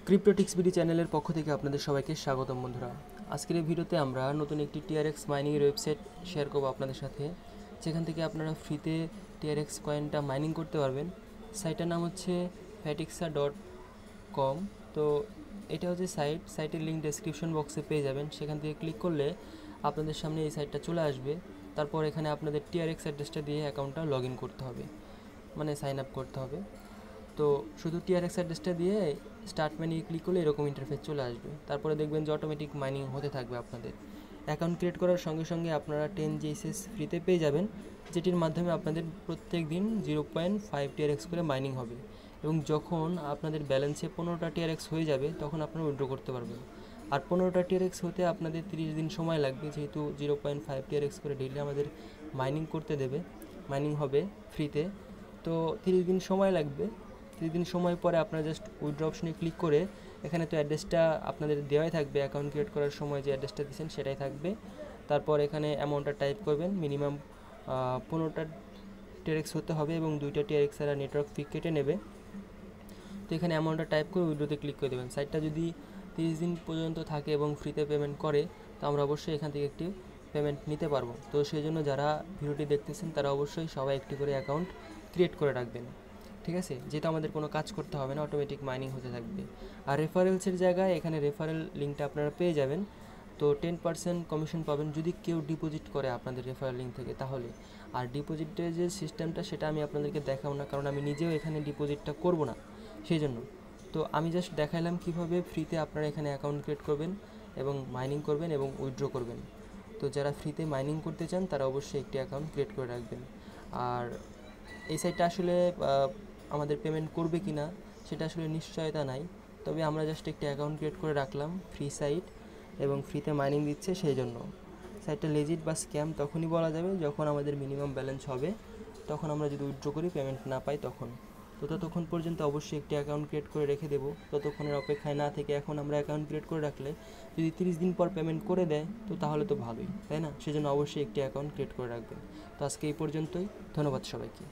ক্রিপ্টোটিক্স BD চ্যানেলের পক্ষ থেকে আপনাদের সবাইকে স্বাগতম বন্ধুরা। আজকের এই ভিডিওতে আমরা নতুন একটি টিআরএক্স মাইনিংয়ের ওয়েবসাইট শেয়ার করব আপনাদের সাথে, যেখান থেকে আপনারা ফ্রিতে টিআরএক্স কয়েনটা মাইনিং করতে পারবেন। সাইটের নাম হচ্ছে fatixa.com। তো এটা হচ্ছে সাইটের লিঙ্ক ডেসক্রিপশন বক্সে পেয়ে যাবেন। সেখান থেকে ক্লিক করলে আপনাদের সামনে এই সাইটটা চলে আসবে। তারপর এখানে আপনাদের টিআরএক্স অ্যাড্রেসটা দিয়ে অ্যাকাউন্টটা লগ ইন করতে হবে, মানে সাইন আপ করতে হবে। তো শুধু টিআরএক্স অ্যাড্রেসটা দিয়ে স্টার্ট মেনুতে ক্লিক করলে এরকম ইন্টারফেস চলে আসবে। তারপরে দেখবেন যে অটোমেটিক মাইনিং হতে থাকবে। আপনাদের অ্যাকাউন্ট ক্রিয়েট করার সঙ্গে সঙ্গে আপনারা 10 GSS ফ্রিতে পেয়ে যাবেন, যেটির মাধ্যমে আপনাদের প্রত্যেক দিন 0.5 টিআরএক্স করে মাইনিং হবে। এবং যখন আপনাদের ব্যালেন্সে 15টা টিআরএক্স হয়ে যাবে তখন আপনারা উইথড্র করতে পারবেন। আর 15টা টিআরএক্স হতে আপনাদের 30 দিন সময় লাগবে, যেহেতু 0.5 টিআরএক্স করে ডেইলি আমাদের মাইনিং করতে দেবে, মাইনিং হবে ফ্রিতে। তো 30 দিন সময় লাগবে। 30 দিন সময় পরে আপনারা জাস্ট উইথড্র অপশনে ক্লিক করে এখানে তো অ্যাড্রেসটা আপনাদের দেওয়াই থাকবে, অ্যাকাউন্ট ক্রিয়েট করার সময় যে অ্যাড্রেসটা দিয়েছেন সেটাই থাকবে। তারপর এখানে অ্যামাউন্টটা টাইপ করবেন, মিনিমাম 15টা টিআরএক্স হতে হবে এবং 2টা টিআরএক্স এরা নেটওয়ার্ক ফি কেটে নেবে। তো এখানে অ্যামাউন্টটা টাইপ করে উইথড্রোতে ক্লিক করে দেবেন। সাইটটা যদি 30 দিন পর্যন্ত থাকে এবং ফ্রিতে পেমেন্ট করে, তো আমরা অবশ্যই এখান থেকে একটি পেমেন্ট নিতে পারবো। তো সেই জন্য যারা ভিডিওটি দেখতেছেন তারা অবশ্যই সবাই একটি করে অ্যাকাউন্ট ক্রিয়েট করে রাখবেন, ঠিক আছে? যেটা আমাদের কোনো কাজ করতে হবে না, অটোমেটিক মাইনিং হতে থাকবে। আর রেফারেলসের জায়গায় এখানে রেফারেল লিঙ্কটা আপনারা পেয়ে যাবেন। তো 10% কমিশন পাবেন যদি কেউ ডিপোজিট করে আপনাদের রেফারেল লিঙ্ক থেকে, তাহলে। আর ডিপোজিটের যে সিস্টেমটা সেটা আমি আপনাদেরকে দেখাবো না, কারণ আমি নিজেও এখানে ডিপোজিটটা করব না, সেই জন্য। তো আমি জাস্ট দেখাইলাম কীভাবে ফ্রিতে আপনারা এখানে অ্যাকাউন্ট ক্রিয়েট করবেন এবং মাইনিং করবেন এবং উইথড্র করবেন। তো যারা ফ্রিতে মাইনিং করতে চান তারা অবশ্যই একটি অ্যাকাউন্ট ক্রিয়েট করে রাখবেন। আর এই সাইটটা আসলে আমাদের পেমেন্ট করবে কি না সেটা আসলে নিশ্চয়তা নাই, তবে আমরা জাস্ট একটি অ্যাকাউন্ট ক্রিয়েট করে রাখলাম, ফ্রি সাইট এবং ফ্রিতে মাইনিং দিচ্ছে, সেই জন্য। সাইটটা লেজিট বা স্ক্যাম তখনই বলা যাবে যখন আমাদের মিনিমাম ব্যালেন্স হবে, তখন আমরা যদি উইথড্র করি পেমেন্ট না পাই তখন। তো ততক্ষণ পর্যন্ত অবশ্যই একটি অ্যাকাউন্ট ক্রিয়েট করে রেখে দেবো। ততক্ষণের অপেক্ষায় না থেকে এখন আমরা অ্যাকাউন্ট ক্রিয়েট করে রাখলে যদি 30 দিন পর পেমেন্ট করে দেয় তো তাহলে তো ভালোই, তাই না? সেজন্য অবশ্যই একটি অ্যাকাউন্ট ক্রিয়েট করে রাখবেন। তো আজকে এই পর্যন্তই, ধন্যবাদ সবাইকে।